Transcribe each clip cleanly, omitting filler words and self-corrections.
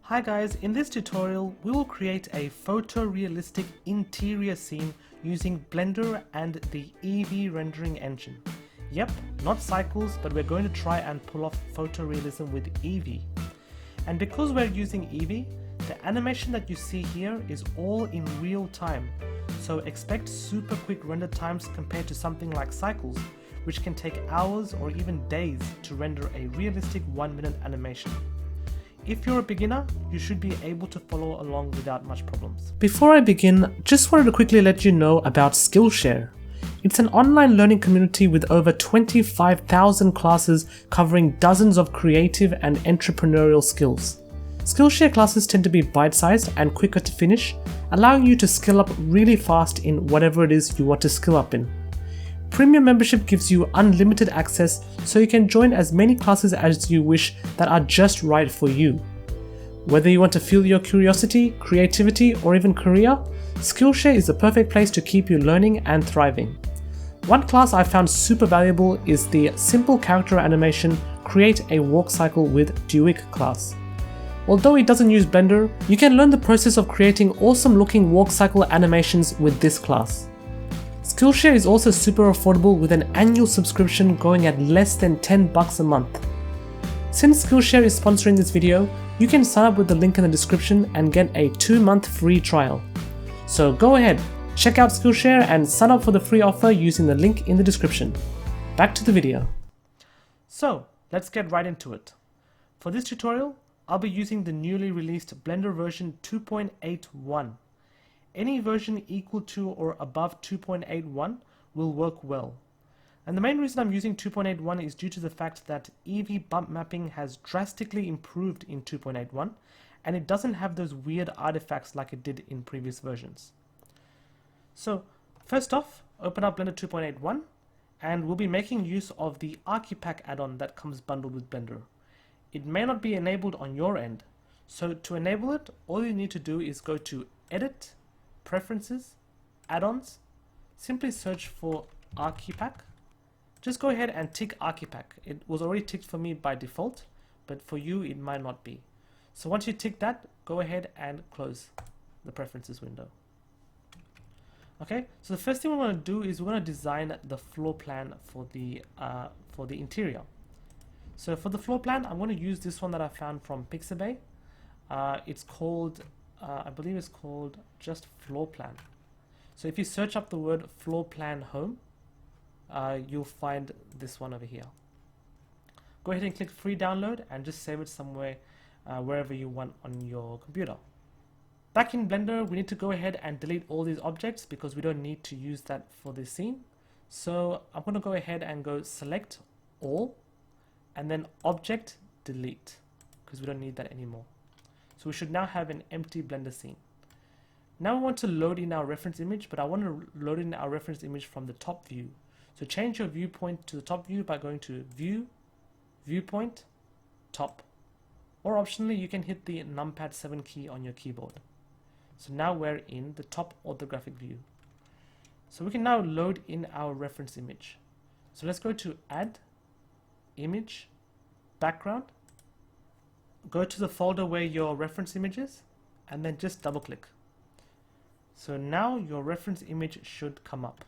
Hi guys, in this tutorial we will create a photorealistic interior scene using Blender and the Eevee rendering engine. Yep, not cycles, but we're going to try and pull off photorealism with Eevee. And because we're using Eevee, the animation that you see here is all in real time, so expect super quick render times compared to something like cycles, which can take hours or even days to render a realistic 1-minute animation. If you're a beginner, you should be able to follow along without much problems. Before I begin, just wanted to quickly let you know about Skillshare. It's an online learning community with over 25,000 classes covering dozens of creative and entrepreneurial skills. Skillshare classes tend to be bite-sized and quicker to finish, allowing you to skill up really fast in whatever it is you want to skill up in. Premium membership gives you unlimited access, so you can join as many classes as you wish that are just right for you. Whether you want to fuel your curiosity, creativity, or even career, Skillshare is the perfect place to keep you learning and thriving. One class I found super valuable is the Simple Character Animation Create a Walk Cycle with Duik class. Although it doesn't use Blender, you can learn the process of creating awesome looking walk cycle animations with this class. Skillshare is also super affordable with an annual subscription going at less than $10 a month. Since Skillshare is sponsoring this video, you can sign up with the link in the description and get a 2-month free trial. So go ahead, check out Skillshare and sign up for the free offer using the link in the description. Back to the video. So let's get right into it. For this tutorial, I'll be using the newly released Blender version 2.81. Any version equal to or above 2.81 will work well. And the main reason I'm using 2.81 is due to the fact that Eevee bump mapping has drastically improved in 2.81 and it doesn't have those weird artifacts like it did in previous versions. So first off, open up Blender 2.81 and we'll be making use of the Archipack add-on that comes bundled with Blender. It may not be enabled on your end, so to enable it, all you need to do is go to Edit, Preferences, Add-ons, simply search for Archipack. Just go ahead and tick Archipack. It was already ticked for me by default, but for you it might not be. So once you tick that, go ahead and close the Preferences window. Okay, so the first thing we're going to do is we're going to design the floor plan for the interior. So for the floor plan, I'm going to use this one that I found from Pixabay. It's called I believe it's called just floor plan. So if you search up the word floor plan home, you'll find this one over here. Go ahead and click free download and just save it somewhere wherever you want on your computer. Back in Blender, we need to go ahead and delete all these objects because we don't need to use that for this scene. So I'm going to go ahead and go select all and then object delete because we don't need that anymore. So we should now have an empty Blender scene. Now we want to load in our reference image, but I want to load in our reference image from the top view. So change your viewpoint to the top view by going to View, Viewpoint, Top. Or optionally, you can hit the numpad 7 key on your keyboard. So now we're in the top orthographic view. So we can now load in our reference image. So let's go to Add, Image, Background. Go to the folder where your reference image is and then just double click. So now your reference image should come up.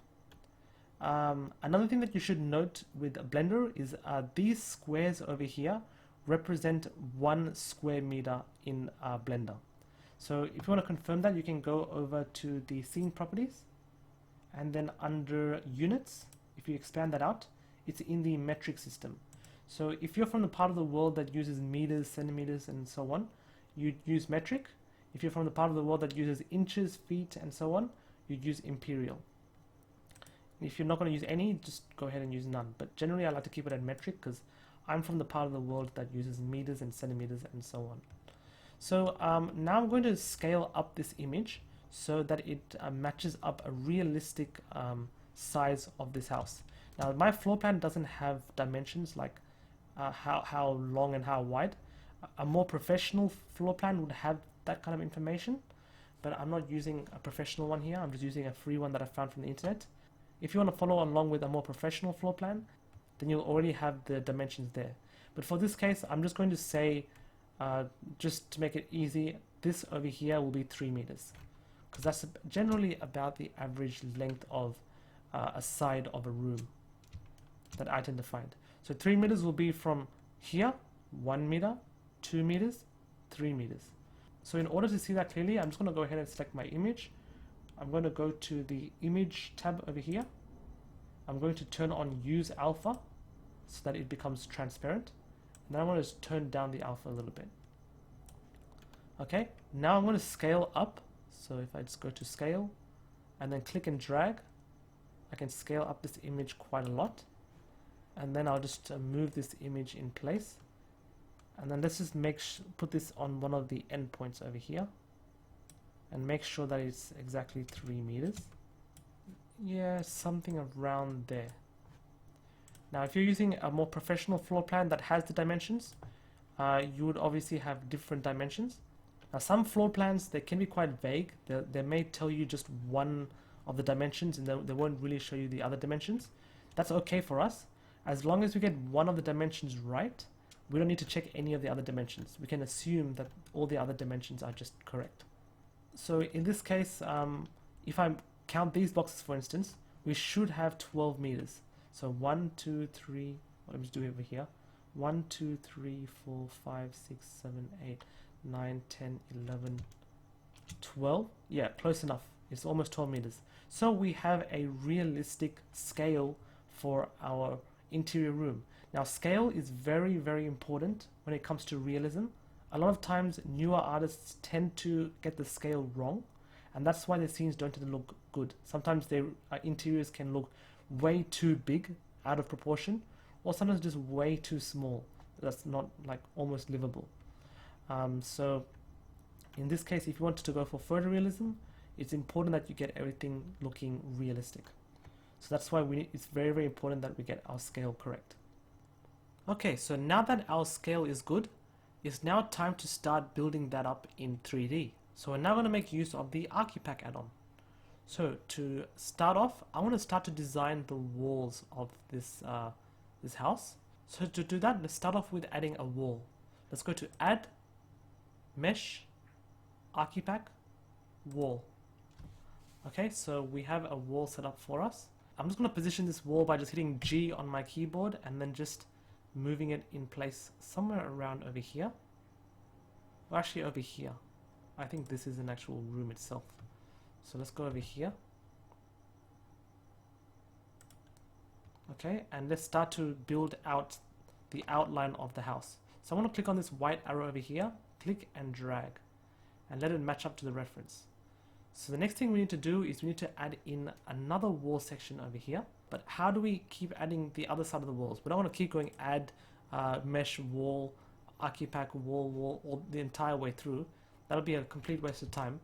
Another thing that you should note with Blender is these squares over here represent 1 square meter in Blender. So if you want to confirm that, you can go over to the scene properties and then under units, if you expand that out, it's in the metric system. So if you're from the part of the world that uses meters, centimeters, and so on, you'd use metric. If you're from the part of the world that uses inches, feet, and so on, you'd use imperial. If you're not going to use any, just go ahead and use none. But generally, I like to keep it at metric because I'm from the part of the world that uses meters and centimeters and so on. So now I'm going to scale up this image so that it matches up a realistic size of this house. Now, my floor plan doesn't have dimensions like how long and how wide. A more professional floor plan would have that kind of information, but I'm not using a professional one here. I'm just using a free one that I found from the internet. If you want to follow along with a more professional floor plan, then you'll already have the dimensions there. But for this case, I'm just going to say Just to make it easy, this over here will be 3 meters, because that's generally about the average length of a side of a room that I tend to find. So 3 meters will be from here, 1 meter, 2 meters, 3 meters. So in order to see that clearly, I'm just going to go ahead and select my image. I'm going to go to the image tab over here. I'm going to turn on use alpha so that it becomes transparent. And then I'm going to turn down the alpha a little bit. Okay, now I'm going to scale up. So if I just go to scale and then click and drag, I can scale up this image quite a lot. And then I'll just move this image in place. And then let's just put this on one of the endpoints over here and make sure that it's exactly 3 meters. Yeah, something around there. Now, if you're using a more professional floor plan that has the dimensions, you would obviously have different dimensions. Now, some floor plans, they can be quite vague. They may tell you just one of the dimensions and they won't really show you the other dimensions. That's okay for us. As long as we get one of the dimensions right, we don't need to check any of the other dimensions. We can assume that all the other dimensions are just correct. So in this case, if I count these boxes, for instance, we should have 12 meters. So 1, 2, 3, let me just do it over here. 1, 2, 3, 4, 5, 6, 7, 8, 9, 10, 11, 12. Yeah, close enough. It's almost 12 meters. So we have a realistic scale for our interior room. Now, scale is very, very important when it comes to realism. A lot of times, newer artists tend to get the scale wrong, and that's why the scenes don't tend to look good. Sometimes their interiors can look way too big, out of proportion, or sometimes just way too small. That's not like almost livable. So, in this case, if you wanted to go for photorealism, it's important that you get everything looking realistic. So that's why it's very, very important that we get our scale correct. Okay, so now that our scale is good, it's now time to start building that up in 3D. So we're now going to make use of the Archipack add-on. So to start off, I want to start to design the walls of this house. So to do that, let's start off with adding a wall. Let's go to Add, Mesh, Archipack, Wall. Okay, so we have a wall set up for us. I'm just going to position this wall by just hitting G on my keyboard and then just moving it in place somewhere around over here. Or actually over here. I think this is an actual room itself. So let's go over here. Okay, and let's start to build out the outline of the house. So I want to click on this white arrow over here, click and drag, and let it match up to the reference. So the next thing we need to do is we need to add in another wall section over here. But how do we keep adding the other side of the walls? We don't want to keep going add, mesh, wall, Archipack, wall, all the entire way through. That'll be a complete waste of time.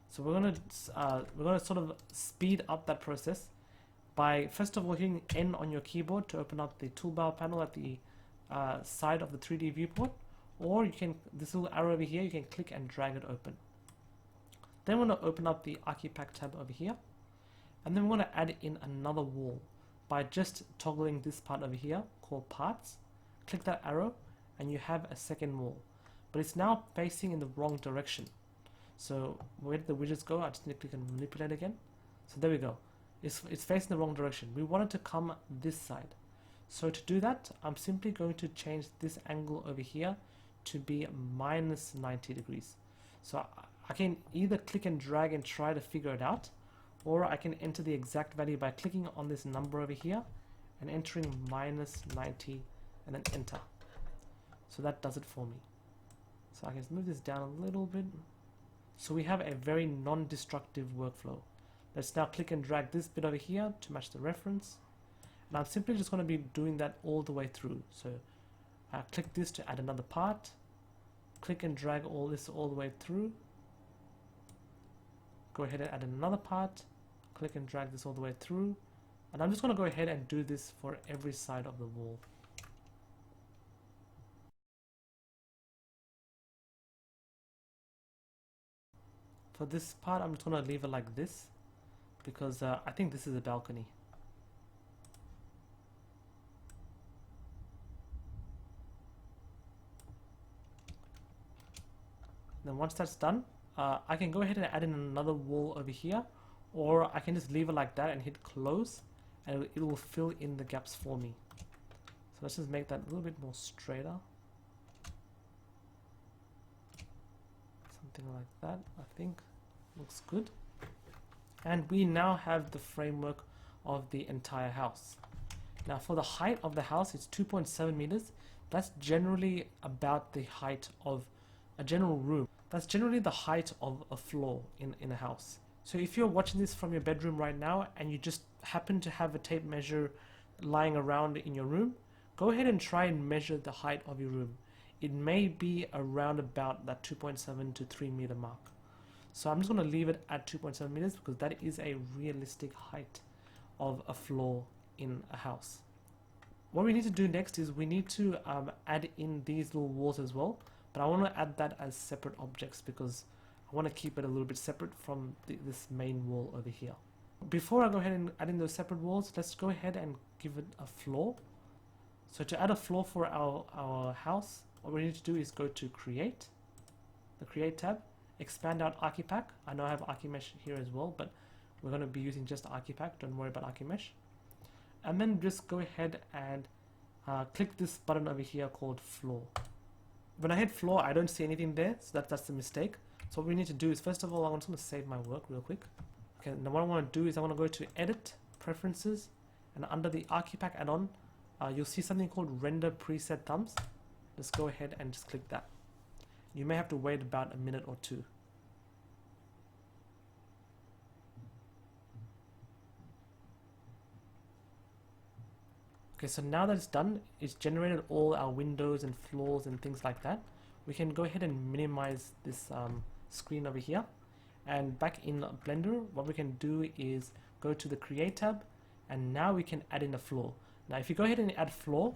So we're gonna sort of speed up that process by first of all hitting N on your keyboard to open up the toolbar panel at the side of the 3D viewport, or you can, this little arrow over here, you can click and drag it open. Then we're going to open up the Archipack tab over here, and then we're going to add in another wall by just toggling this part over here called parts. Click that arrow and you have a second wall, but it's now facing in the wrong direction. So where did the widgets go? I just need to click and manipulate again. So there we go. It's facing the wrong direction. We want it to come this side. So to do that, I'm simply going to change this angle over here to be minus 90 degrees. So I can either click and drag and try to figure it out, or I can enter the exact value by clicking on this number over here and entering minus 90 and then enter. So that does it for me. So I can move this down a little bit. So we have a very non-destructive workflow. Let's now click and drag this bit over here to match the reference. And I'm simply just going to be doing that all the way through. So I click this to add another part. Click and drag all this all the way through. Go ahead and add another part, click and drag this all the way through, and I'm just going to go ahead and do this for every side of the wall. For this part, I'm just going to leave it like this because I think this is a balcony. Then once that's done, I can go ahead and add in another wall over here, or I can just leave it like that and hit close, and it will fill in the gaps for me. So let's just make that a little bit more straighter. Something like that, I think looks good. And we now have the framework of the entire house. Now for the height of the house, it's 2.7 meters. That's generally about the height of a general room. That's generally the height of a floor in a house. So if you're watching this from your bedroom right now and you just happen to have a tape measure lying around in your room, go ahead and try and measure the height of your room. It may be around about that 2.7 to 3 meter mark. So I'm just going to leave it at 2.7 meters because that is a realistic height of a floor in a house. What we need to do next is we need to add in these little walls as well, but I want to add that as separate objects because I want to keep it a little bit separate from this main wall over here. Before I go ahead and add in those separate walls, let's go ahead and give it a floor. So to add a floor for our house, what we need to do is go to Create, the Create tab, expand out Archipack. I know I have Archimesh here as well, but we're going to be using just Archipack. Don't worry about Archimesh. And then just go ahead and click this button over here called Floor. When I hit Floor, I don't see anything there, so that's the mistake. So what we need to do is, first of all, I'm just going to save my work real quick. Okay, now what I want to do is I want to go to Edit, Preferences, and under the Archipack add-on, you'll see something called Render Preset Thumbs. Just go ahead and just click that. You may have to wait about a minute or two. Okay, so now that it's done, it's generated all our windows and floors and things like that. We can go ahead and minimize this screen over here. And back in Blender, what we can do is go to the Create tab, and now we can add in a floor. Now if you go ahead and add floor,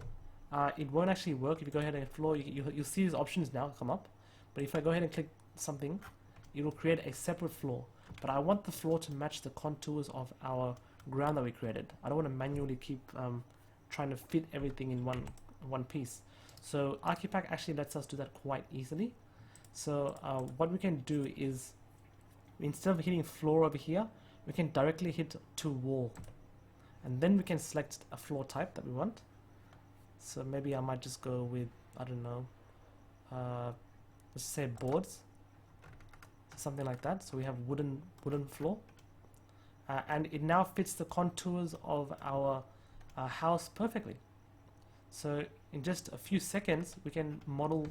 it won't actually work. If you go ahead and add floor, you'll see these options now come up. But if I go ahead and click something, it will create a separate floor. But I want the floor to match the contours of our ground that we created. I don't want to manually keep trying to fit everything in one piece. So Archipack actually lets us do that quite easily. So what we can do is, instead of hitting floor over here, we can directly hit to wall, and then we can select a floor type that we want. So maybe I might just go with, I don't know, let's say boards, something like that. So we have wooden floor, and it now fits the contours of our house perfectly. So in just a few seconds we can model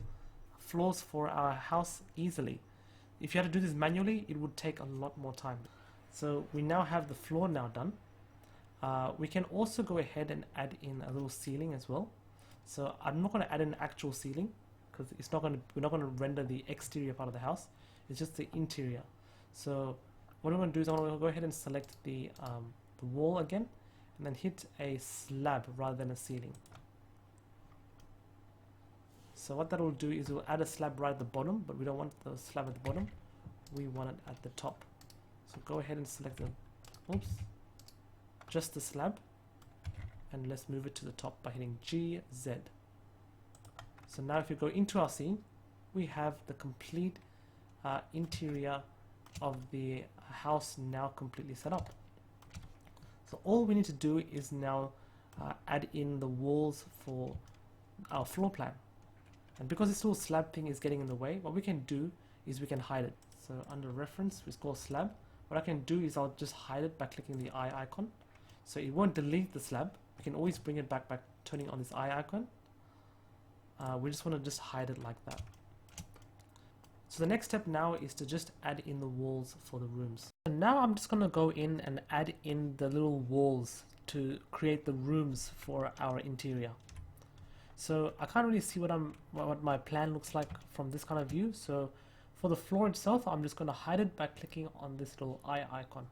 floors for our house easily. If you had to do this manually, it would take a lot more time. So we now have the floor now done. We can also go ahead and add in a little ceiling as well. So I'm not going to add an actual ceiling because we're not going to render the exterior part of the house. It's just the interior. So what I'm going to do is I'm going to go ahead and select the wall again, and then hit a slab rather than a ceiling. So what that will do is we'll add a slab right at the bottom, but we don't want the slab at the bottom. We want it at the top. So go ahead and select just the slab, and let's move it to the top by hitting G, Z. So now if you go into our scene, we have the complete interior of the house now completely set up. So all we need to do is now add in the walls for our floor plan. And because this little slab thing is getting in the way, what we can do is we can hide it. So under reference, we scroll slab. What I can do is I'll just hide it by clicking the eye icon. So it won't delete the slab. We can always bring it back by turning on this eye icon. We just want to just hide it like that. So the next step now is to just add in the walls for the rooms. And now I'm just going to go in and add in the little walls to create the rooms for our interior. So I can't really see what my plan looks like from this kind of view. So for the floor itself, I'm just going to hide it by clicking on this little eye icon.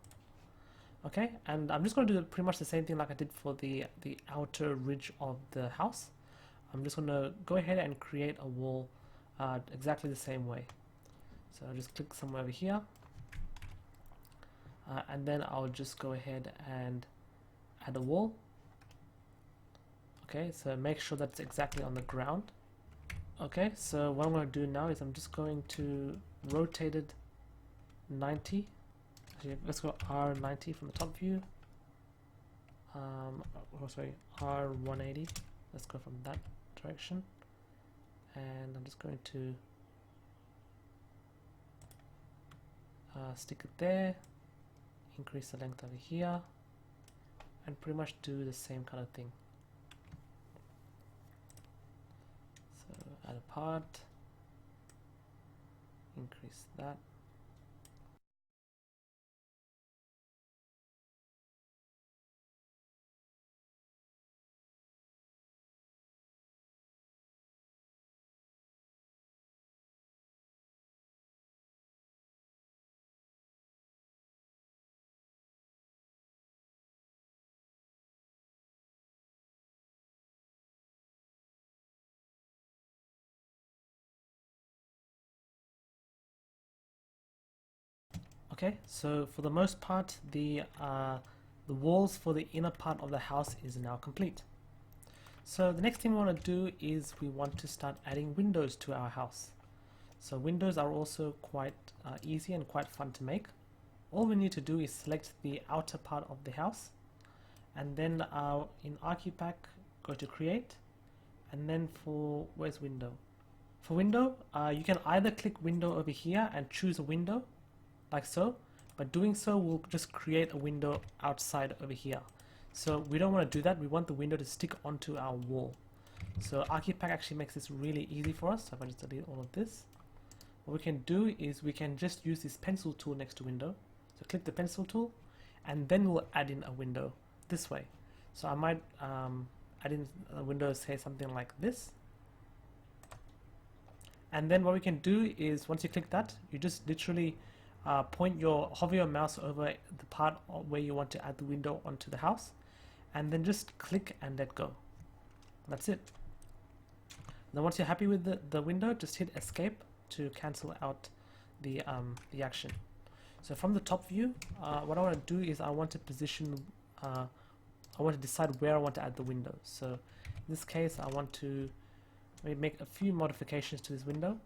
Okay, and I'm just going to do pretty much the same thing like I did for the outer ridge of the house. I'm just going to go ahead and create a wall exactly the same way. So I'll just click somewhere over here, and then I'll just go ahead and add a wall. Okay, so make sure that's exactly on the ground. Okay, so what I'm going to do now is I'm just going to rotate it 90. Actually, let's go R90 from the top view. Oh, sorry, R180. Let's go from that direction. And I'm just going to stick it there, increase the length over here, and pretty much do the same kind of thing. So add a part, increase that. Okay, so for the most part, the walls for the inner part of the house is now complete. So the next thing we want to do is we want to start adding windows to our house. So windows are also quite easy and quite fun to make. All we need to do is select the outer part of the house, and then in Archipack go to create, and then for where's window? For window, you can either click window over here and choose a window like so, but doing so will just create a window outside over here. So we don't want to do that. We want the window to stick onto our wall. So Archipack actually makes this really easy for us. So if I just delete all of this, what we can do is we can just use this pencil tool next to window. So click the pencil tool, and then we'll add in a window this way. So I might add in a window, say something like this. And then what we can do is once you click that, you just literally hover your mouse over the part where you want to add the window onto the house, and then just click and let go. That's it. Then once you're happy with the window, just hit escape to cancel out the action. So from the top view, what I want to do is I want to position, I want to decide where I want to add the window. So in this case, I want to maybe make a few modifications to this window.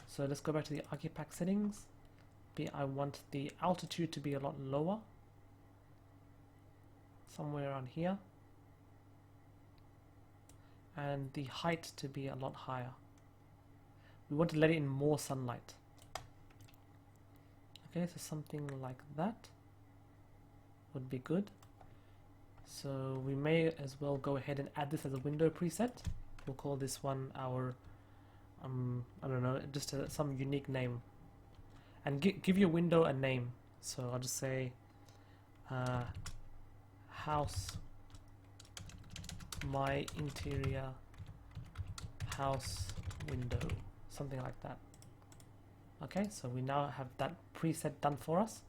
So let's go back to the Archipack settings. I want the altitude to be a lot lower, somewhere around here, and the height to be a lot higher. We want to let in more sunlight. Okay, so something like that would be good. So we may as well go ahead and add this as a window preset. We'll call this one our, I don't know, just some unique name. And give your window a name. So I'll just say house, my interior house window, something like that. Okay, so we now have that preset done for us.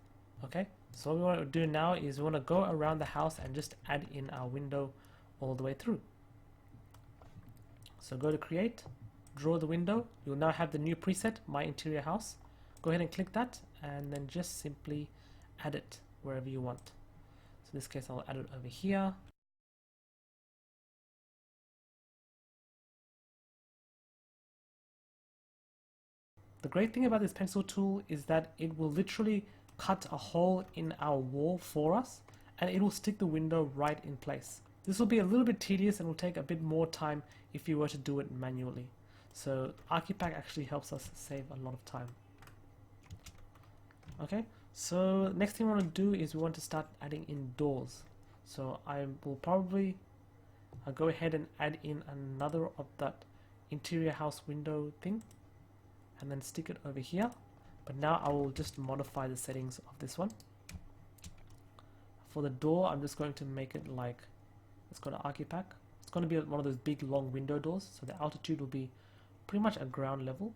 Okay, so what we want to do now is we want to go around the house and just add in our window all the way through. So go to create, draw the window. You'll now have the new preset, my interior house. Go ahead and click that, and then just simply add it wherever you want. So in this case, I'll add it over here. The great thing about this pencil tool is that it will literally cut a hole in our wall for us, and it will stick the window right in place. This will be a little bit tedious and will take a bit more time if you were to do it manually. So Archipack actually helps us save a lot of time. Okay, so next thing we want to do is we want to start adding in doors. So I will probably go ahead and add in another of that interior house window thing, and then stick it over here. But now I will just modify the settings of this one. For the door, I'm just going to make it like, let's go to Archipack. It's going to be one of those big long window doors, so the altitude will be pretty much at ground level,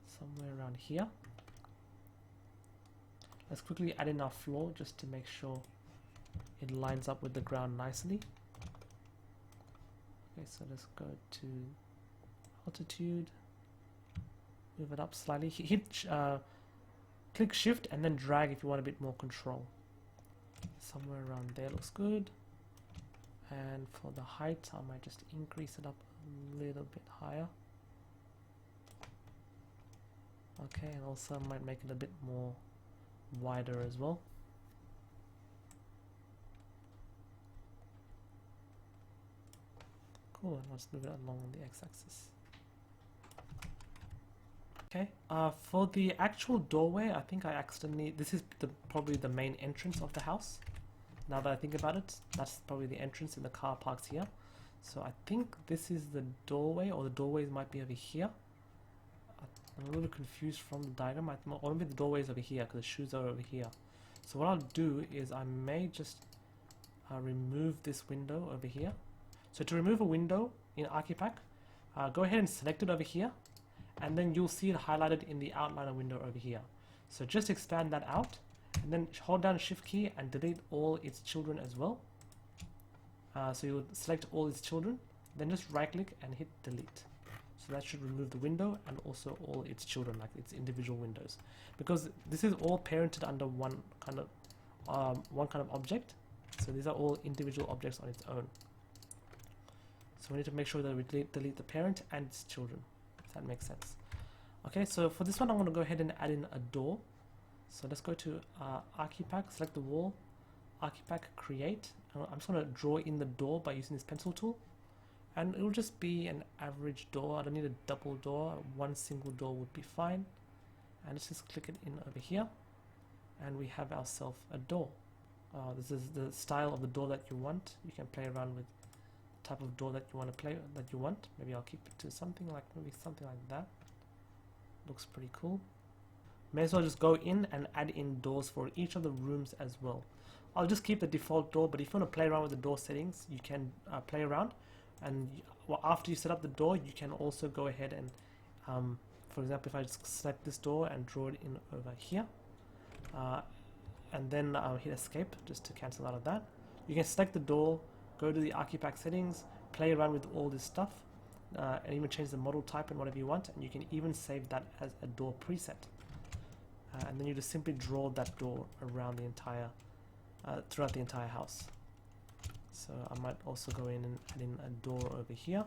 somewhere around here. Let's quickly add in our floor just to make sure it lines up with the ground nicely. Okay, so let's go to altitude, move it up slightly. Click shift and then drag if you want a bit more control. Somewhere around there looks good. And for the height, I might just increase it up a little bit higher. Okay, and also I might make it a bit more wider as well. Cool, and let's move it along on the x-axis. Okay, for the actual doorway, I think I accidentally, this is probably the main entrance of the house. Now that I think about it, that's probably the entrance in the car parks here. So I think this is the doorway, or the doorways might be over here. I'm a little bit confused from the diagram. Or maybe the doorway is over here because the shoes are over here. So what I'll do is I may just remove this window over here. So to remove a window in Archipack, go ahead and select it over here, and then you'll see it highlighted in the outliner window over here. So just expand that out, and then hold down Shift key and delete all its children as well. So you'll select all its children, then just right click and hit delete. So that should remove the window and also all its children, like its individual windows, because this is all parented under one kind of object. So these are all individual objects on its own. So we need to make sure that we delete the parent and its children, if that makes sense. Okay, so for this one, I'm going to go ahead and add in a door. So let's go to Archipack, select the wall, Archipack, create. I'm just going to draw in the door by using this pencil tool. And it will just be an average door. I don't need a double door. One single door would be fine. And let's just click it in over here. And we have ourselves a door. This is the style of the door that you want. You can play around with the type of door that you want. Maybe I'll keep it to something like that. Looks pretty cool. May as well just go in and add in doors for each of the rooms as well. I'll just keep the default door, but if you want to play around with the door settings, you can play around. And after you set up the door, you can also go ahead and, for example, if I just select this door and draw it in over here, and then hit escape just to cancel out of that, you can select the door, go to the Archipack settings, play around with all this stuff, and even change the model type and whatever you want, and you can even save that as a door preset. And then you just simply draw that door around the entire, throughout the entire house. So I might also go in and add in a door over here.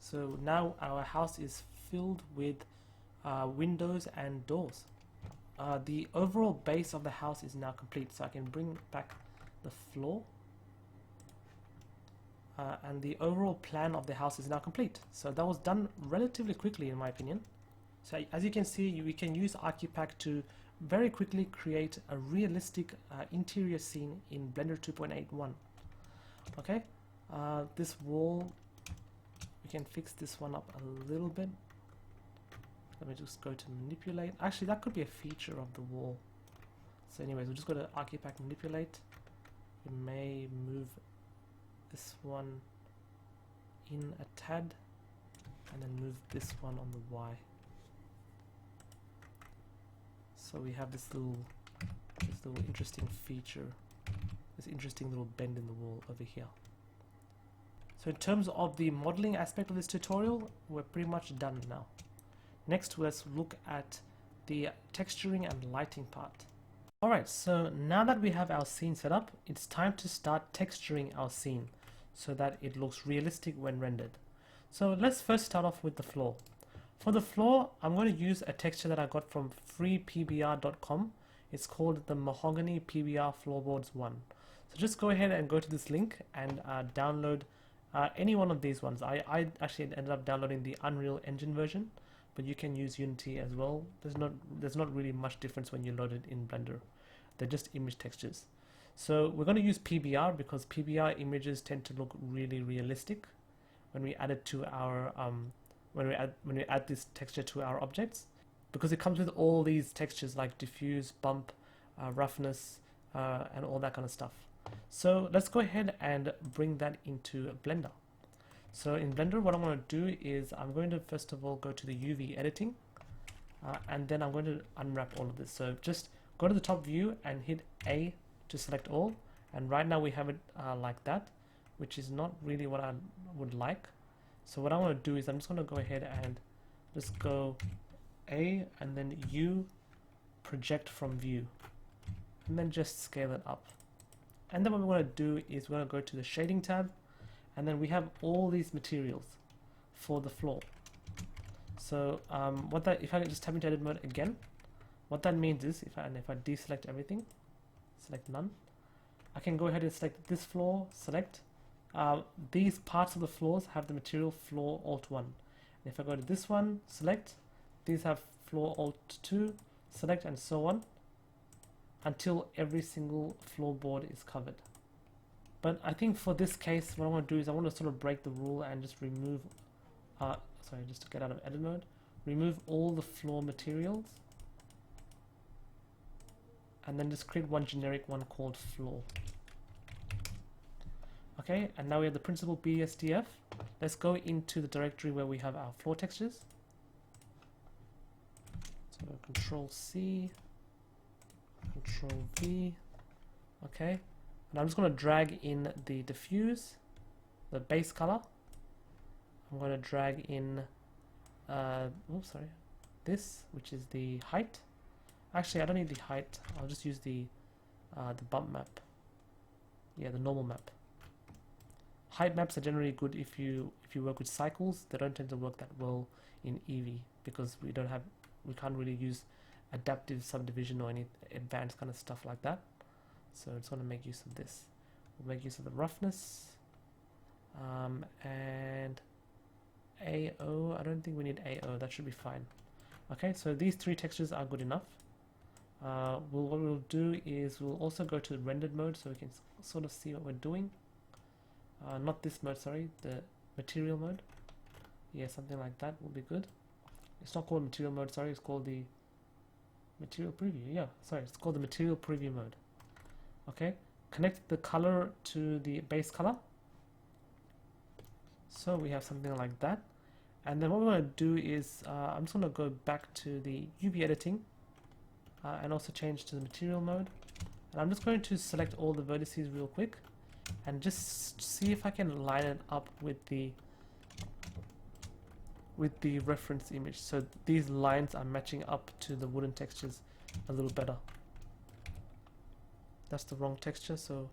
So now our house is filled with windows and doors. The overall base of the house is now complete, so I can bring back the floor. And the overall plan of the house is now complete. So that was done relatively quickly, in my opinion. So as you can see, we can use Archipack to very quickly create a realistic interior scene in Blender 2.81. Okay, this wall, we can fix this one up a little bit. Let me just go to manipulate. Actually, that could be a feature of the wall. So anyways, we'll just go to Archipack, manipulate. We may move this one in a tad and then move this one on the Y. So we have this little interesting feature, this interesting little bend in the wall over here. So in terms of the modeling aspect of this tutorial, we're pretty much done now. Next, let's look at the texturing and lighting part. Alright, so now that we have our scene set up, it's time to start texturing our scene so that it looks realistic when rendered. So let's first start off with the floor. For the floor, I'm going to use a texture that I got from freepbr.com. It's called the Mahogany PBR Floorboards 1. So just go ahead and go to this link and download any one of these ones. I actually ended up downloading the Unreal Engine version, but you can use Unity as well. There's not really much difference when you load it in Blender. They're just image textures. So we're going to use PBR because PBR images tend to look really realistic when we add it to our when we add this texture to our objects, because it comes with all these textures like diffuse, bump, roughness, and all that kind of stuff. So let's go ahead and bring that into Blender. So in Blender, what I'm going to do is I'm going to first of all go to the UV editing, and then I'm going to unwrap all of this. So just go to the top view and hit A to select all, and right now we have it like that, which is not really what I would like. So what I want to do is I'm just going to go ahead and just go A and then U, project from view, and then just scale it up. And then what we want to do is we're going to go to the shading tab, and then we have all these materials for the floor. So if I just tap into edit mode again, what that means is if I deselect everything, select none, I can go ahead and select this floor, select. These parts of the floors have the material floor alt 1. And if I go to this one, select, these have floor alt 2, select, and so on until every single floorboard is covered. But I think for this case, what I want to do is I want to sort of break the rule and just remove, just to get out of edit mode, remove all the floor materials, and then just create one generic one called floor. Okay, and now we have the principal BSDF. Let's go into the directory where we have our floor textures. So Control C, Control V. Okay, and I'm just going to drag in the diffuse, the base color. I'm going to drag in, this, which is the height. Actually, I don't need the height. I'll just use the bump map. Yeah, the normal map. Height maps are generally good if you work with cycles. They don't tend to work that well in Eevee because we can't really use adaptive subdivision or any advanced kind of stuff like that. So it's going to make use of this. We'll make use of the roughness and AO. I don't think we need AO. That should be fine. Okay, so these three textures are good enough. What we'll do is we'll also go to the rendered mode so we can sort of see what we're doing. Not this mode, sorry, the material mode. Yeah, something like that will be good. It's not called material mode, sorry, it's called the material preview. Yeah, sorry, it's called the material preview mode. Okay, connect the color to the base color. So we have something like that. And then what we're going to do is I'm just going to go back to the UV editing and also change to the material mode. And I'm just going to select all the vertices real quick and just see if I can line it up with the reference image. So these lines are matching up to the wooden textures a little better. That's the wrong texture, so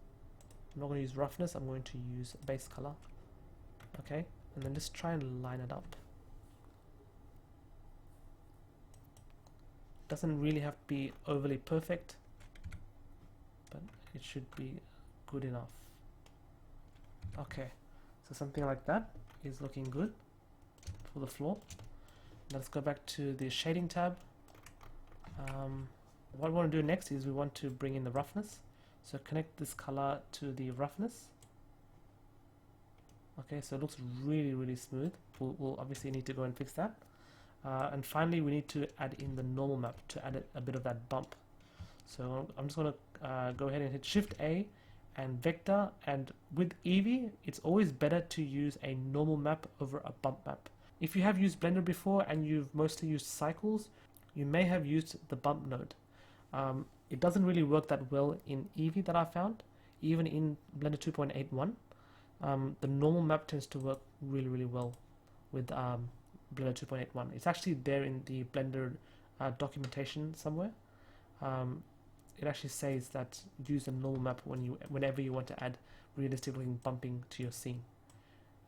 I'm not going to use roughness, I'm going to use base color. Okay, and then just try and line it up. Doesn't really have to be overly perfect, but it should be good enough. Okay, so something like that is looking good for the floor. Let's go back to the shading tab. What we want to do next is we want to bring in the roughness. So connect this color to the roughness. Okay, so it looks really smooth. We'll obviously need to go and fix that. And finally, we need to add in the normal map to add a bit of that bump. So I'm just going to go ahead and hit Shift A and vector, and with Eevee it's always better to use a normal map over a bump map. If you have used Blender before and you've mostly used cycles, you may have used the bump node. It doesn't really work that well in Eevee that I found, even in Blender 2.81. The normal map tends to work really well with Blender 2.81. It's actually there in the Blender documentation somewhere. It actually says that use a normal map whenever you want to add realistic looking bumping to your scene.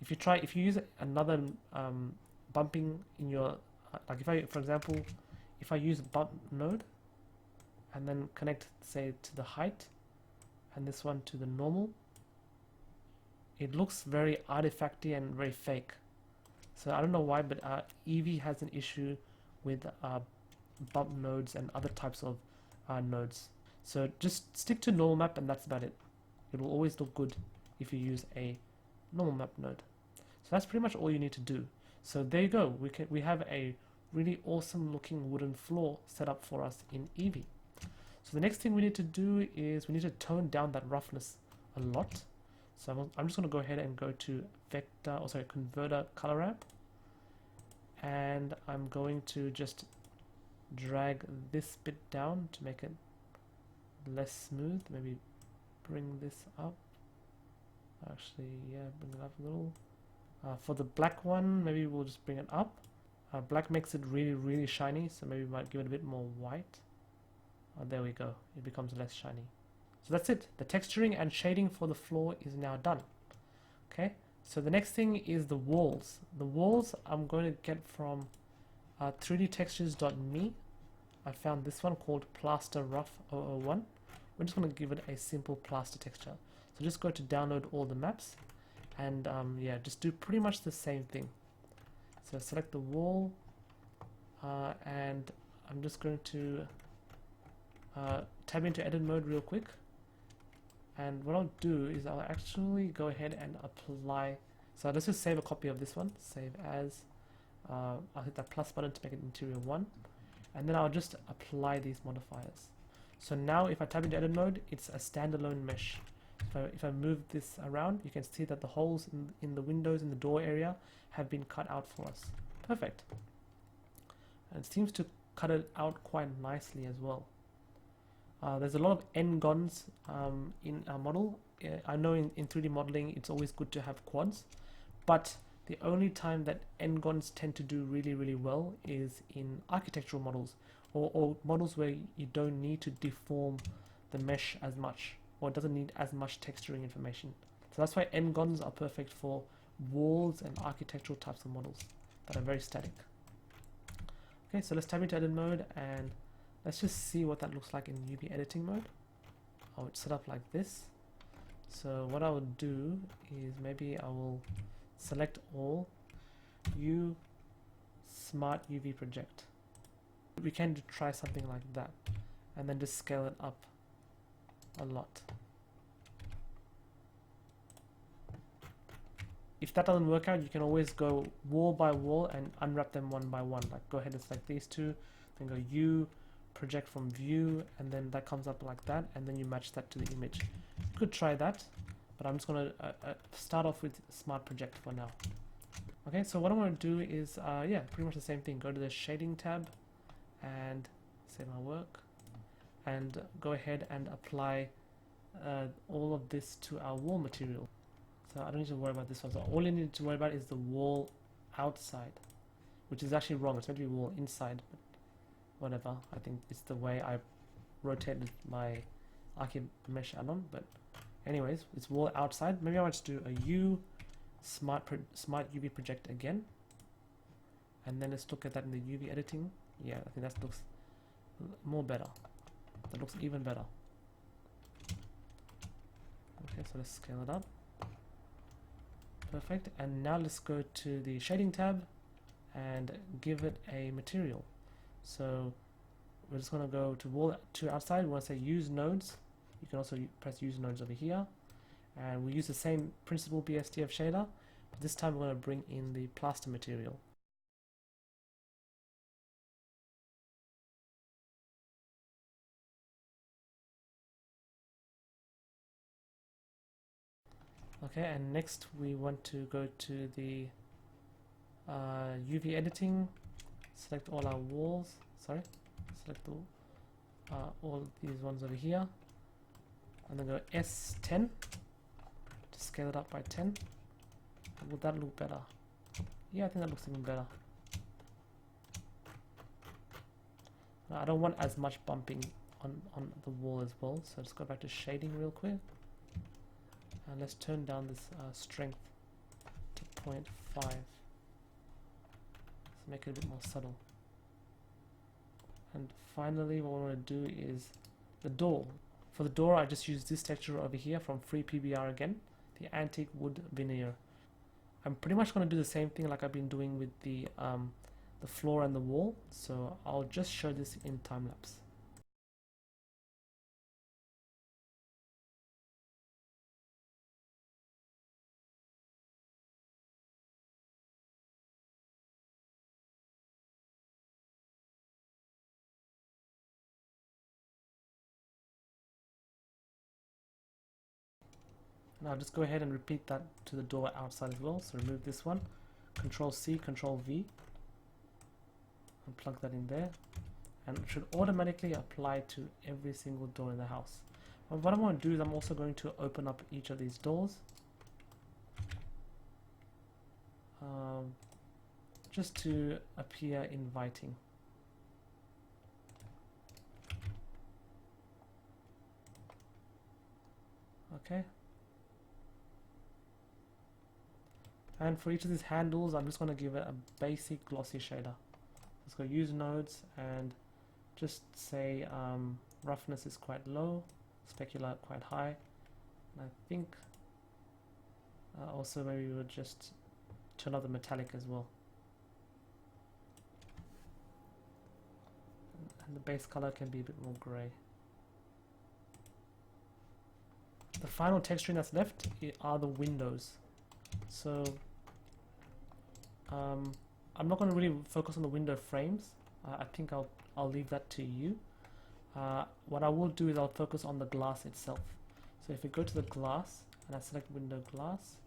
If you use another bumping in your for example, if I use bump node and then connect, say, to the height and this one to the normal, it looks very artifacty and very fake. So I don't know why, but Eevee has an issue with bump nodes and other types of nodes. So just stick to normal map and that's about it. It will always look good if you use a normal map node. So that's pretty much all you need to do. So there you go. We have a really awesome looking wooden floor set up for us in Eevee. So the next thing we need to do is we need to tone down that roughness a lot. So I'm just going to go ahead and go to converter color ramp, and I'm going to just drag this bit down to make it less smooth. Maybe bring this up. Actually, yeah, bring it up a little. For the black one, maybe we'll just bring it up. Black makes it really shiny, so maybe we might give it a bit more white. Oh, there we go, it becomes less shiny. So that's it, the texturing and shading for the floor is now done. Okay, so the next thing is the walls. The walls I'm going to get from 3dtextures.me. I found this one called Plaster Rough 001. We're just going to give it a simple plaster texture. So just go to download all the maps, and yeah, just do pretty much the same thing. So select the wall, and I'm just going to tab into edit mode real quick. And what I'll do is I'll actually go ahead and apply. So let's just save a copy of this one. Save as. I'll hit that plus button to make it interior 1. And then I'll just apply these modifiers. So now if I tab into edit mode, it's a standalone mesh. If I move this around, you can see that the holes in the windows in the door area have been cut out for us. Perfect. And it seems to cut it out quite nicely as well. There's a lot of n-gons in our model. I know in 3D modeling it's always good to have quads, but the only time that n-gons tend to do really well is in architectural models, or models where you don't need to deform the mesh as much, or it doesn't need as much texturing information. So that's why n-gons are perfect for walls and architectural types of models that are very static. Okay, so let's tab into edit mode and let's just see what that looks like in UV editing mode. I would set up like this. So what I would do is maybe I will select all, U, Smart UV Project. We can try something like that and then just scale it up a lot. If that doesn't work out, you can always go wall by wall and unwrap them one by one. Like go ahead and select these two, then go U, project from view, and then that comes up like that, and then you match that to the image. You could try that, but I'm just going to start off with Smart Project for now. Okay, so what I want to do is, yeah, pretty much the same thing. Go to the Shading tab and save my work, and go ahead and apply all of this to our wall material. So I don't need to worry about this one. So all you need to worry about is the wall outside, which is actually wrong. It's meant to be wall inside, but whatever. I think it's the way I rotated my Archimesh addon. But anyways, it's wall outside. Maybe I want to do a U Smart UV Project again, and then let's look at that in the UV editing. Yeah, I think that looks more better. That looks even better. Okay, so let's scale it up. Perfect. And now let's go to the Shading tab and give it a material. So we're just going to go to wall to outside. We want to say use nodes. You can also press use nodes over here, and we use the same principal BSDF shader, but this time we're going to bring in the plaster material. Okay, and next we want to go to the UV editing, select all our walls, select all these ones over here, and then go S10 to scale it up by 10. Would that look better? Yeah, I think that looks even better. Now, I don't want as much bumping on the wall as well, so let's go back to shading real quick. And let's turn down this strength to 0.5. Let's make it a bit more subtle. And finally, what I want to do is the door. For the door, I just use this texture over here from Free PBR again, the Antique Wood Veneer. I'm pretty much going to do the same thing like I've been doing with the floor and the wall, so I'll just show this in time lapse. Now just go ahead and repeat that to the door outside as well. So remove this one, Control C, Control V, and plug that in there, and it should automatically apply to every single door in the house. And what I'm going to do is I'm also going to open up each of these doors, just to appear inviting. Okay. And for each of these handles, I'm just going to give it a basic glossy shader. Let's go use nodes and just say roughness is quite low, specular quite high. And I think also maybe we would just turn up the metallic as well. And the base color can be a bit more gray. The final texturing that's left are the windows. So I'm not going to really focus on the window frames. I think I'll leave that to you. What I will do is I'll focus on the glass itself. So if we go to the glass and I select window glass,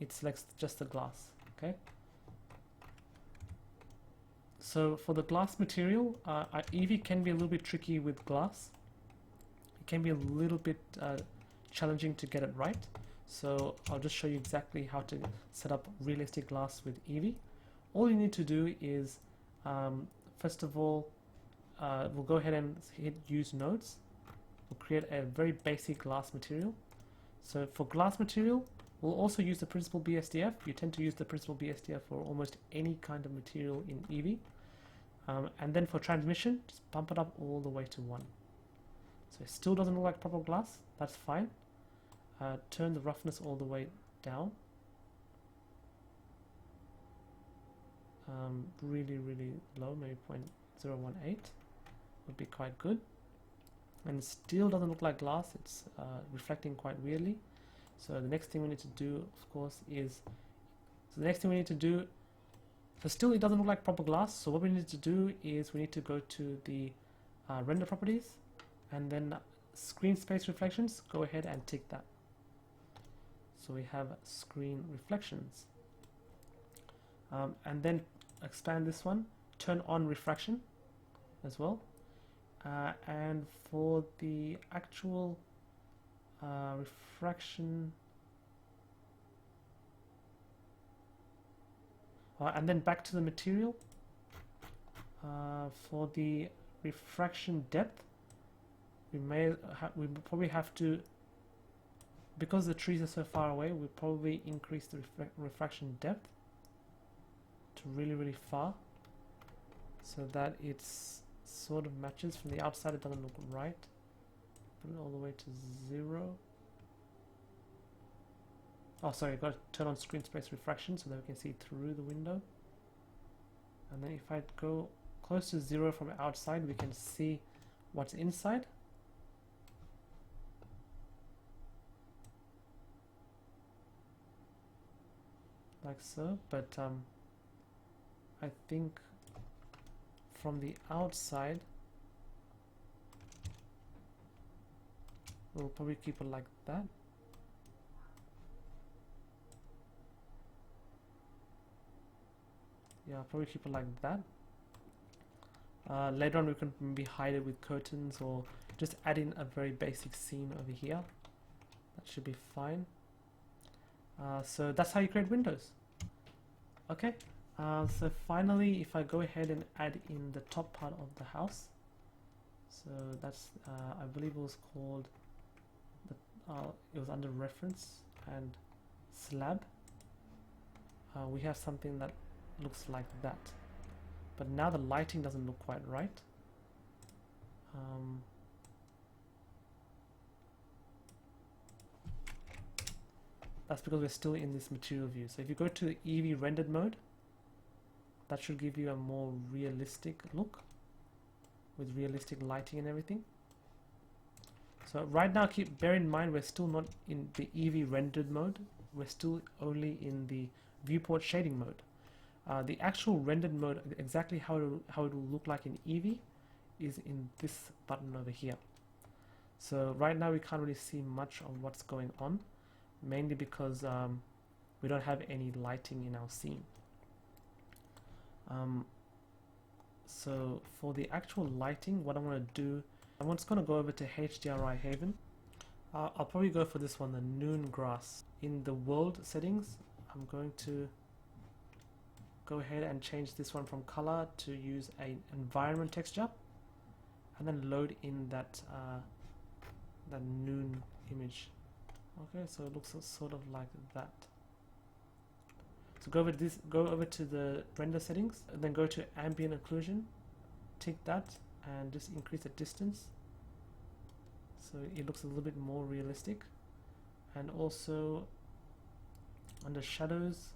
it selects just the glass. Okay. So for the glass material, Eevee can be a little bit tricky with glass. It can be a little bit challenging to get it right. So I'll just show you exactly how to set up realistic glass with Eevee. All you need to do is, first of all, we'll go ahead and hit use nodes. We'll create a very basic glass material. So for glass material, we'll also use the principal BSDF. You tend to use the principal BSDF for almost any kind of material in Eevee. And then for transmission, just bump it up all the way to 1. So it still doesn't look like proper glass, that's fine. Turn the roughness all the way down. Really low, maybe 0.018 would be quite good. And it still doesn't look like glass, it's reflecting quite weirdly. So the next thing we need to do, of course, is, so still it doesn't look like proper glass, so what we need to do is we need to go to the render properties, and then screen space reflections, go ahead and tick that. So we have screen reflections. And then expand this one, turn on refraction as well. And for the actual refraction, and then back to the material. For the refraction depth, we probably have to, because the trees are so far away, we'll probably increase the refraction depth to really far, so that it's sort of matches. From the outside it doesn't look right. Put it all the way to 0. Oh sorry, I've got to turn on screen space refraction so that we can see through the window. And then if I go close to 0 from outside, we can see what's inside. Like so, but I think from the outside we'll probably keep it like that. Yeah, I'll probably keep it like that. Later on we can maybe hide it with curtains or just add in a very basic scene over here. That should be fine. So that's how you create windows. Okay, so finally if I go ahead and add in the top part of the house, so that's I believe it was called it was under reference and slab. We have something that looks like that, but now the lighting doesn't look quite right. That's because we're still in this material view. So if you go to the Eevee rendered mode, that should give you a more realistic look with realistic lighting and everything. So right now, bear in mind we're still not in the Eevee rendered mode. We're still only in the viewport shading mode. The actual rendered mode, exactly how it will look like in Eevee, is in this button over here. So right now we can't really see much of what's going on, mainly because we don't have any lighting in our scene. So for the actual lighting, what I'm going to do, I'm just going to go over to HDRI Haven. I'll probably go for this one, the noon grass. In the world settings, I'm going to go ahead and change this one from color to use an environment texture, and then load in that noon image. Okay, so it looks sort of like that. So go over to the render settings, and then go to ambient occlusion, tick that, and just increase the distance so it looks a little bit more realistic. And also under shadows,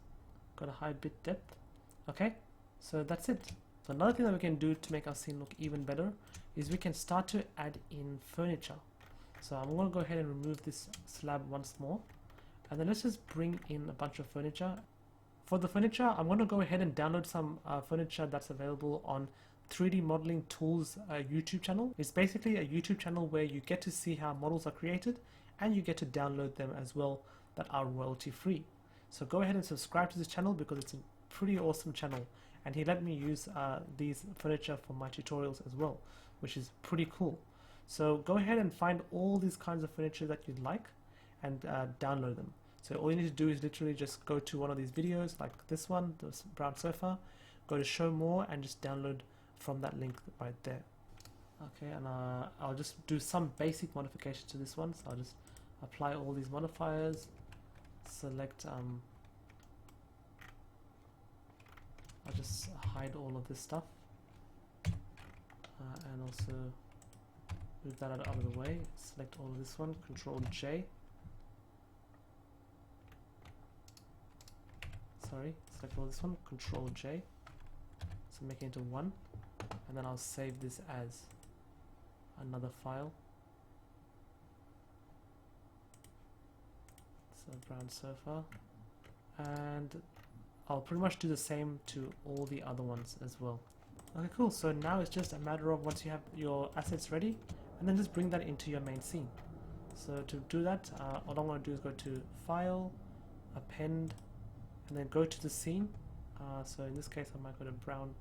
got a high bit depth. Okay, so that's it. So another thing that we can do to make our scene look even better is we can start to add in furniture. So I'm going to go ahead and remove this slab once more, and then let's just bring in a bunch of furniture. For the furniture, I'm going to go ahead and download some furniture that's available on 3D Modeling Tools YouTube channel. It's basically a YouTube channel where you get to see how models are created, and you get to download them as well that are royalty free. So go ahead and subscribe to this channel because it's a pretty awesome channel, and he let me use these furniture for my tutorials as well, which is pretty cool. So go ahead and find all these kinds of furniture that you'd like and download them. So all you need to do is literally just go to one of these videos like this one, this brown sofa, go to show more and just download from that link right there. Okay, and I'll just do some basic modifications to this one. So I'll just apply all these modifiers, select I'll just hide all of this stuff, and also move that out of the way. Select all of this one, Control J. Sorry, select all this one, Control J. So make it into one, and then I'll save this as another file. So brown sofa, and I'll pretty much do the same to all the other ones as well. Okay, cool. So now it's just a matter of once you have your assets ready, and then just bring that into your main scene. So to do that, all I'm going to do is go to File, Append, and then go to the scene. So in this case I might go to brown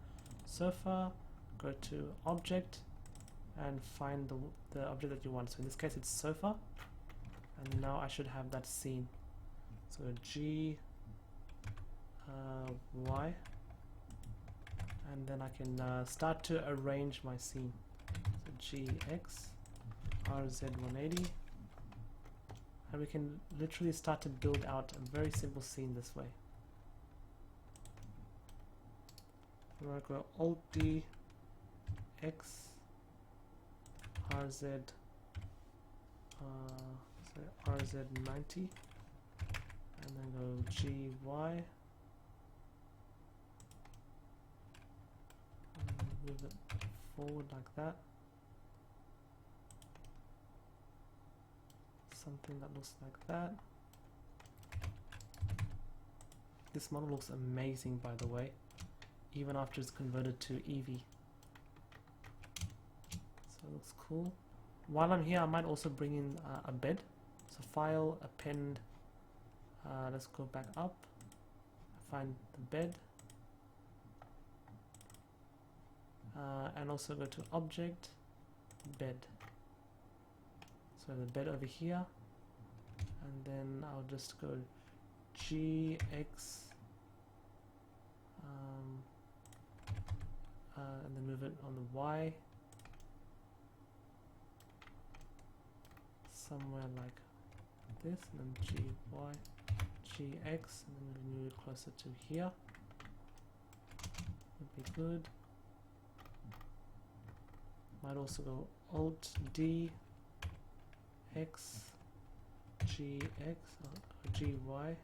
sofa, go to object, and find the object that you want. So in this case it's sofa, and now I should have that scene. So G Y, and then I can start to arrange my scene. So GX RZ180, and we can literally start to build out a very simple scene this way. I'm going to go Alt D X RZ RZ90, and then go GY, and move it forward like that. Something that looks like that. This model looks amazing, by the way, even after it's converted to Eevee. So it looks cool. While I'm here, I might also bring in a bed. So File, Append, let's go back up, find the bed, and also go to Object, Bed. So the bed over here, and then I'll just go GX, and then move it on the Y, somewhere like this, and then GY, GX, and then we move it closer to here. Would be good. Might also go Alt D X GX or GY, and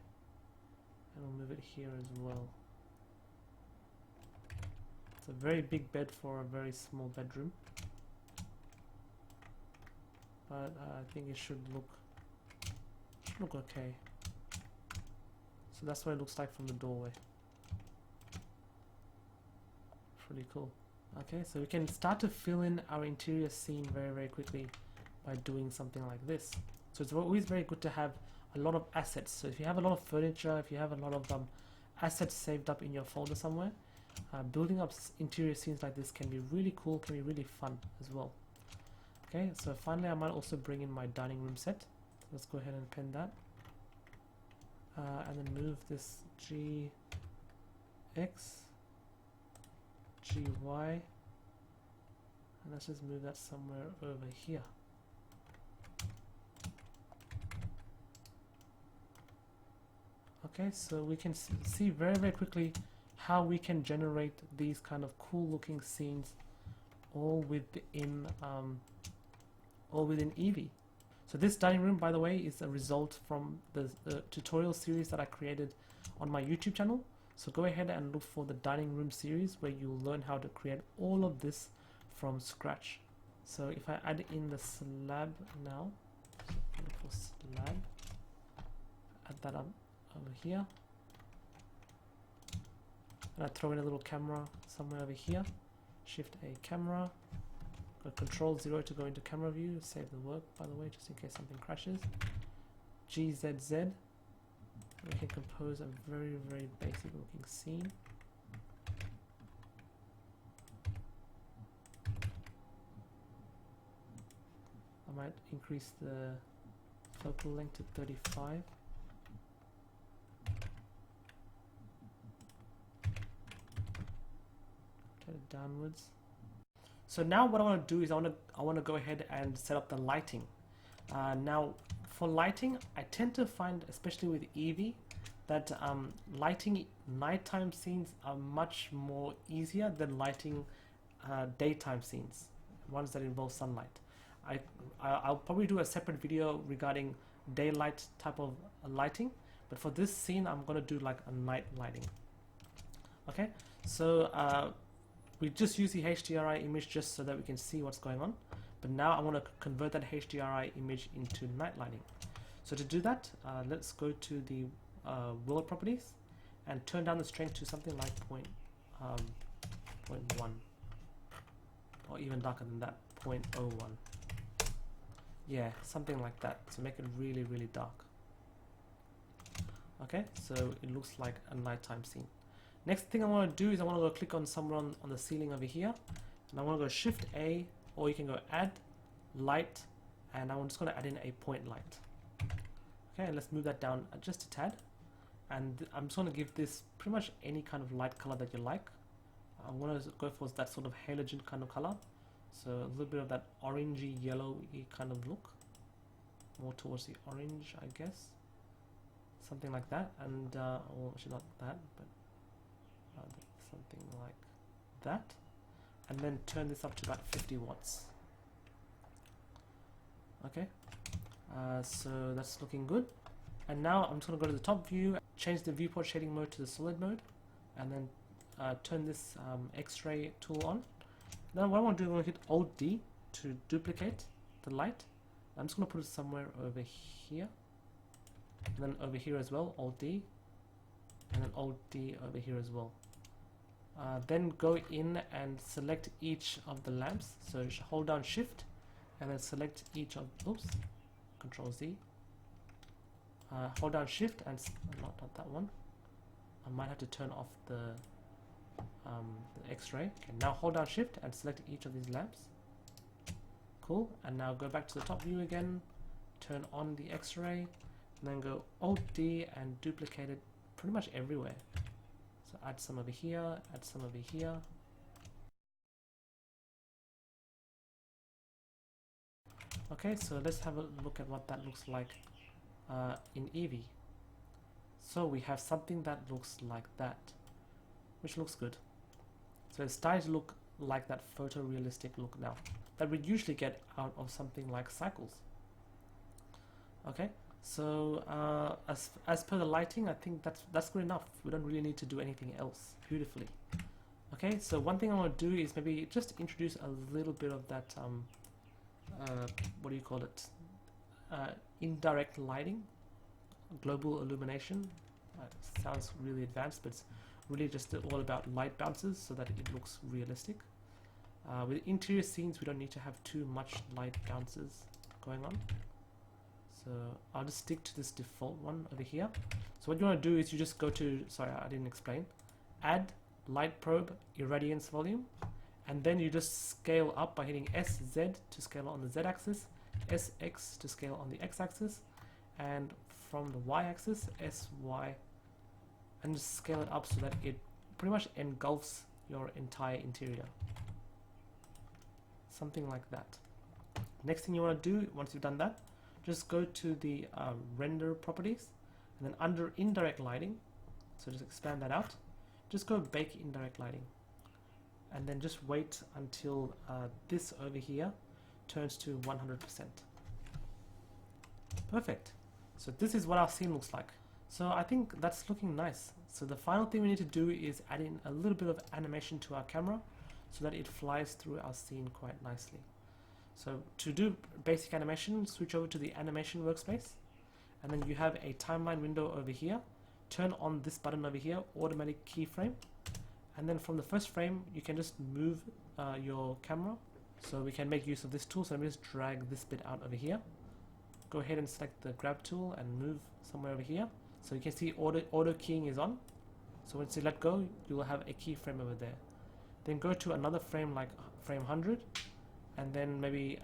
we'll move it here as well. It's a very big bed for a very small bedroom, but I think it should look okay. So that's what it looks like from the doorway. Pretty cool. Okay, so we can start to fill in our interior scene very quickly by doing something like this. So it's always very good to have a lot of assets. So if you have a lot of furniture, if you have a lot of assets saved up in your folder somewhere, building up interior scenes like this can be really cool, can be really fun as well. Okay, so finally I might also bring in my dining room set. Let's go ahead and append that, and then move this GX X, G, Y, and let's just move that somewhere over here. Okay, so we can see very quickly how we can generate these kind of cool looking scenes all within Eevee. So this dining room, by the way, is a result from the tutorial series that I created on my YouTube channel. So go ahead and look for the dining room series where you'll learn how to create all of this from scratch. So if I add in the slab now, so look for slab, add that up over here, and I throw in a little camera somewhere over here. Shift A camera, go Control 0 to go into camera view, save the work by the way, just in case something crashes. GZZ, we can compose a very basic looking scene. I might increase the focal length to 35. Turn it downwards. So now what I want to do is I want to go ahead and set up the lighting. Now for lighting, I tend to find, especially with Eevee, that lighting nighttime scenes are much more easier than lighting daytime scenes, ones that involve sunlight. I'll probably do a separate video regarding daylight type of lighting, but for this scene I'm going to do like a night lighting. Okay, so we just use the HDRI image just so that we can see what's going on, but now I want to convert that HDRI image into night lighting. So to do that, let's go to the world properties and turn down the strength to something like 0.1, or even darker than that, 0.01. Yeah, something like that. So make it really dark. Okay, so it looks like a nighttime scene. Next thing I want to do is I want to go click on someone on the ceiling over here, and I want to go Shift A, or you can go Add Light, and I'm just going to add in a point light. Okay, let's move that down just a tad, and I'm just going to give this pretty much any kind of light color that you like. I'm going to go for that sort of halogen kind of color, so a little bit of that orangey yellowy kind of look, more towards the orange, I guess, something like that. And well, actually not that, but something like that, and then turn this up to about 50 watts. Okay, so that's looking good. And now I'm just going to go to the top view, change the viewport shading mode to the solid mode, and then turn this X-ray tool on. Then what I want to do, I'm going to hit Alt D to duplicate the light. I'm just going to put it somewhere over here, and then over here as well, Alt D, and then Alt D over here as well. Then go in and select each of the lamps. So hold down Shift and then select each of, oops, Control Z. Hold down Shift and not that one. I might have to turn off the X-ray. Okay, now hold down Shift and select each of these lamps. Cool. And now go back to the top view again. Turn on the X-ray, and then go Alt D and duplicate it pretty much everywhere. So add some over here, add some over here. Okay, so let's have a look at what that looks like in Eevee. So we have something that looks like that, which looks good. So it's starting to look like that photorealistic look now that we usually get out of something like cycles. Okay. So as per the lighting, I think that's good enough. We don't really need to do anything else beautifully. Okay, so one thing I want to do is maybe just introduce a little bit of that what do you call it, indirect lighting, global illumination. Sounds really advanced, but it's really just all about light bounces so that it looks realistic. With interior scenes, we don't need to have too much light bounces going on. So I'll just stick to this default one over here. So what you want to do is you just go to, sorry, I didn't explain, add light probe irradiance volume, and then you just scale up by hitting SZ to scale on the Z axis, SX to scale on the X axis, and from the Y axis, SY, and just scale it up so that it pretty much engulfs your entire interior. Something like that. Next thing you want to do, once you've done that, just go to the render properties, and then under indirect lighting, so just expand that out, just go bake indirect lighting, and then just wait until this over here turns to 100%. Perfect. So this is what our scene looks like. So I think that's looking nice. So the final thing we need to do is add in a little bit of animation to our camera so that it flies through our scene quite nicely. So to do basic animation, switch over to the animation workspace, and then you have a timeline window over here. Turn on this button over here, automatic keyframe, and then from the first frame you can just move your camera. So we can make use of this tool. So let me just drag this bit out over here. Go ahead and select the grab tool and move somewhere over here. So you can see auto keying is on. So once you let go, you will have a keyframe over there. Then go to another frame like frame 100, and then maybe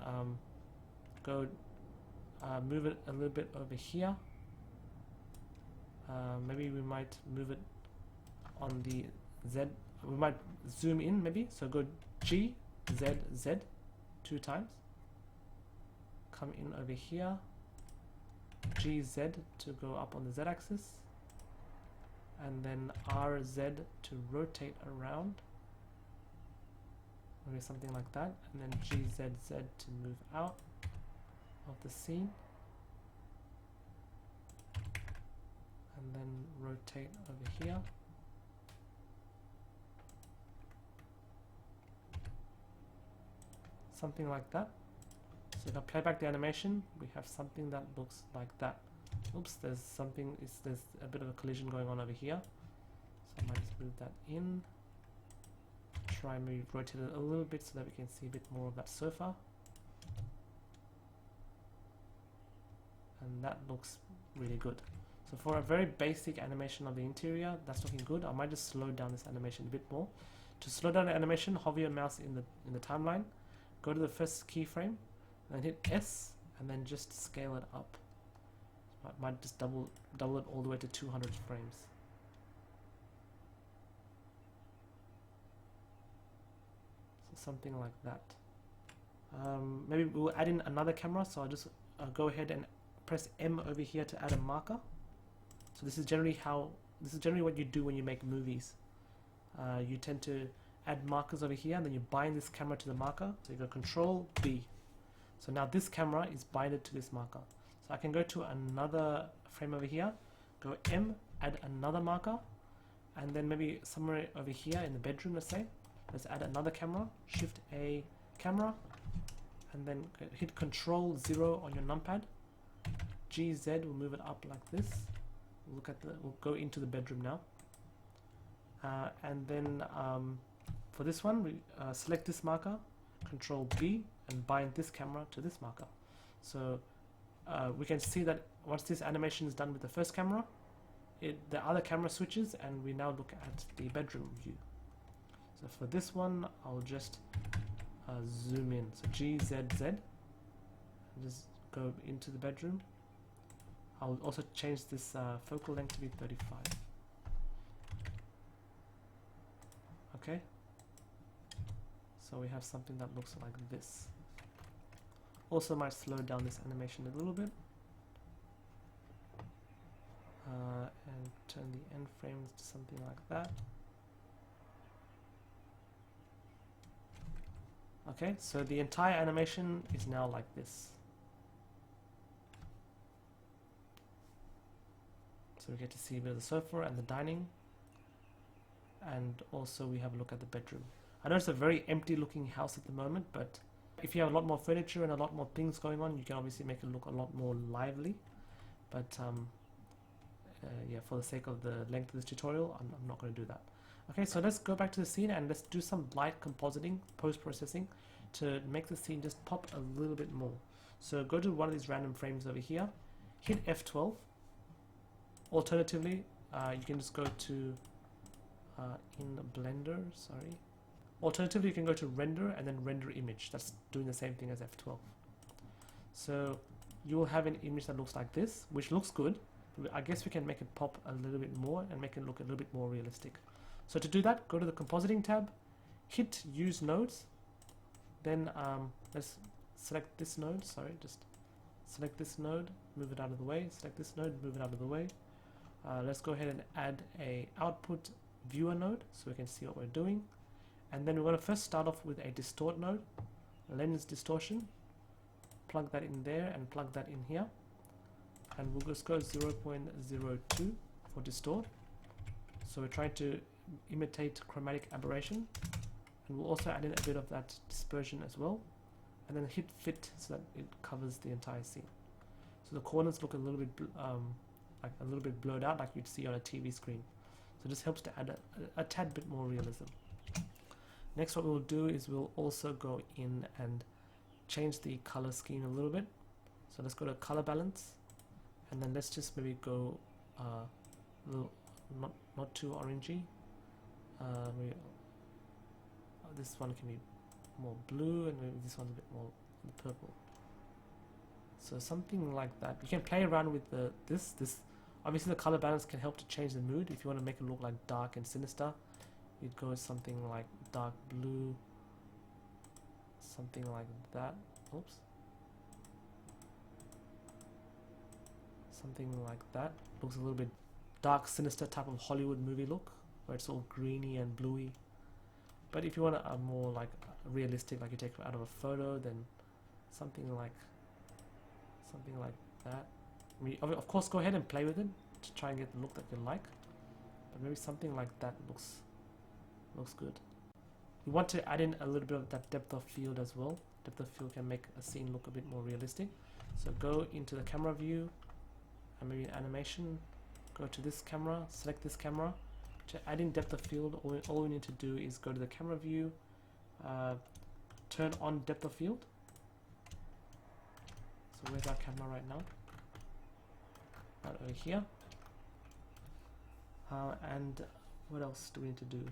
go move it a little bit over here. Maybe we might move it on the Z. We might zoom in maybe. So go G, Z, Z 2 times. Come in over here. G, Z to go up on the Z axis. And then R, Z to rotate around. Maybe something like that. And then G, Z, Z to move out of the scene. And then rotate over here. Something like that. So if I play back the animation, we have something that looks like that. Oops, there's a bit of a collision going on over here. So I might just move that in. Try and maybe rotate it a little bit so that we can see a bit more of that sofa. And that looks really good. So for a very basic animation of the interior, that's looking good. I might just slow down this animation a bit more. To slow down the animation, hover your mouse in the timeline, go to the first keyframe, and hit S, and then just scale it up. So I might just double it all the way to 200 frames. So something like that. Maybe we'll add in another camera. So I'll just go ahead and press M over here to add a marker. So this is generally what you do when you make movies. You tend to add markers over here, and then you bind this camera to the marker. So you go Control B. So now this camera is binded to this marker. So I can go to another frame over here, go M, add another marker, and then maybe somewhere over here in the bedroom, let's add another camera, Shift A camera, and then hit Control 0 on your numpad. GZ will move it up like this. We'll go into the bedroom now. And then for this one, we select this marker, Control B, and bind this camera to this marker. So we can see that once this animation is done with the first camera, the other camera switches, and we now look at the bedroom view. So for this one, I'll just zoom in. So GZZ, and just go into the bedroom. I'll also change this focal length to be 35. Okay. So we have something that looks like this. Also might slow down this animation a little bit. And turn the end frames to something like that. Okay, so the entire animation is now like this. So we get to see a bit of the sofa and the dining. And also we have a look at the bedroom. I know it's a very empty looking house at the moment, but if you have a lot more furniture and a lot more things going on, you can obviously make it look a lot more lively. But yeah, for the sake of the length of this tutorial, I'm not going to do that. Okay, so let's go back to the scene and let's do some light compositing, post-processing, to make the scene just pop a little bit more. So go to one of these random frames over here, hit F12. Alternatively, you can just go to in Blender, sorry. Alternatively, you can go to render and then render image. That's doing the same thing as F12. So you will have an image that looks like this, which looks good. I guess we can make it pop a little bit more and make it look a little bit more realistic. So to do that, go to the compositing tab, hit use nodes, then let's select this node, just select this node, move it out of the way, select this node, move it out of the way. Let's go ahead and add a output viewer node so we can see what we're doing. And then we're going to first start off with a distort node, lens distortion, plug that in there and plug that in here. And we'll just go 0.02 for distort. So we're trying to imitate chromatic aberration. And we'll also add in a bit of that dispersion as well. And then hit fit so that it covers the entire scene. So the corners look a little bit blurred out, like you'd see on a TV screen. So this helps to add a tad bit more realism. Next, what we'll do is we'll also go in and change the color scheme a little bit. So let's go to color balance, and then let's just maybe go a little, not too orangey. This one can be more blue, and maybe this one's a bit more purple. So something like that. You can play around with this. Obviously, the color balance can help to change the mood. If you want to make it look like dark and sinister, you'd go with something like dark blue, something like that. Oops. Something like that. Looks a little bit dark, sinister type of Hollywood movie look, where it's all greeny and bluey. But if you want a more like realistic, like you take out of a photo, then something like that. I mean, of course, go ahead and play with it to try and get the look that you like. But maybe something like that looks good. You want to add in a little bit of that depth of field as well. Depth of field can make a scene look a bit more realistic. So go into the camera view, and maybe in animation, go to this camera, select this camera. To add in depth of field, all we need to do is go to the camera view, turn on depth of field. So where's our camera right now? Right over here. And what else do we need to do?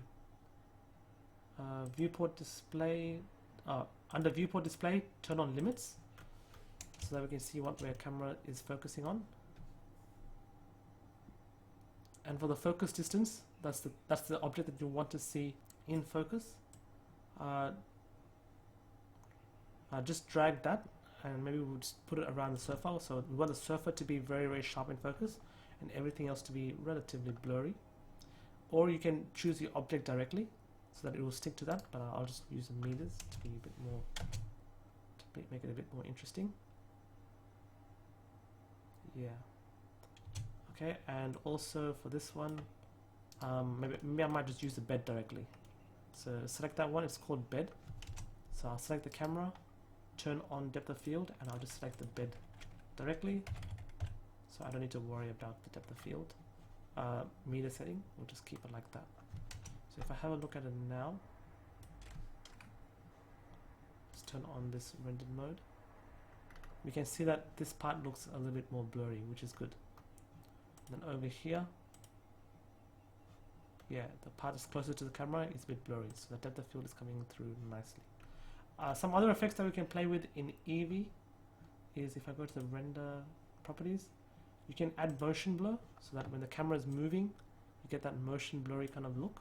Viewport display. Under viewport display, turn on limits so that we can see where camera is focusing on. And for the focus distance, that's the object that you want to see in focus. Just drag that, and maybe we'll just put it around the surfer. So we want the surfer to be very, very sharp in focus, and everything else to be relatively blurry. Or you can choose the object directly, so that it will stick to that. But I'll just use the meters to be a bit more, make it a bit more interesting. Yeah. Okay, and also for this one, maybe I might just use the bed directly. So select that one, it's called bed. So I'll select the camera, turn on depth of field, and I'll just select the bed directly. So I don't need to worry about the depth of field. Meter setting, we'll just keep it like that. So if I have a look at it now, let's turn on this rendered mode. We can see that this part looks a little bit more blurry, which is good. Then over here, yeah, the part is closer to the camera is a bit blurry, so the depth of field is coming through nicely. Some other effects that we can play with in Eevee is if I go to the render properties, you can add motion blur so that when the camera is moving, you get that motion blurry kind of look.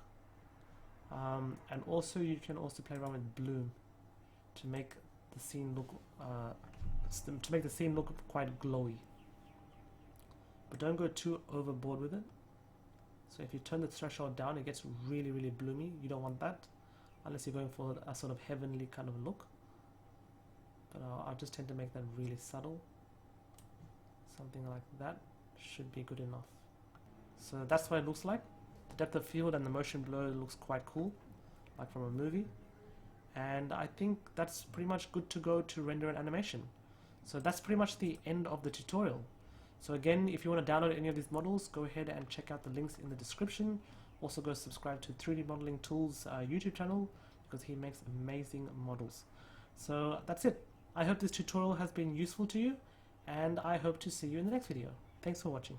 And also you can also play around with bloom to make the scene look quite glowy. But don't go too overboard with it. So if you turn the threshold down, it gets really, really bloomy. You don't want that unless you're going for a sort of heavenly kind of look. But I'll just tend to make that really subtle. Something like that should be good enough. So that's what it looks like. The depth of field and the motion blur looks quite cool, like from a movie. And I think that's pretty much good to go to render an animation. So that's pretty much the end of the tutorial. So again, if you want to download any of these models, go ahead and check out the links in the description. Also go subscribe to 3D Modeling Tools YouTube channel, because he makes amazing models. So that's it. I hope this tutorial has been useful to you, and I hope to see you in the next video. Thanks for watching.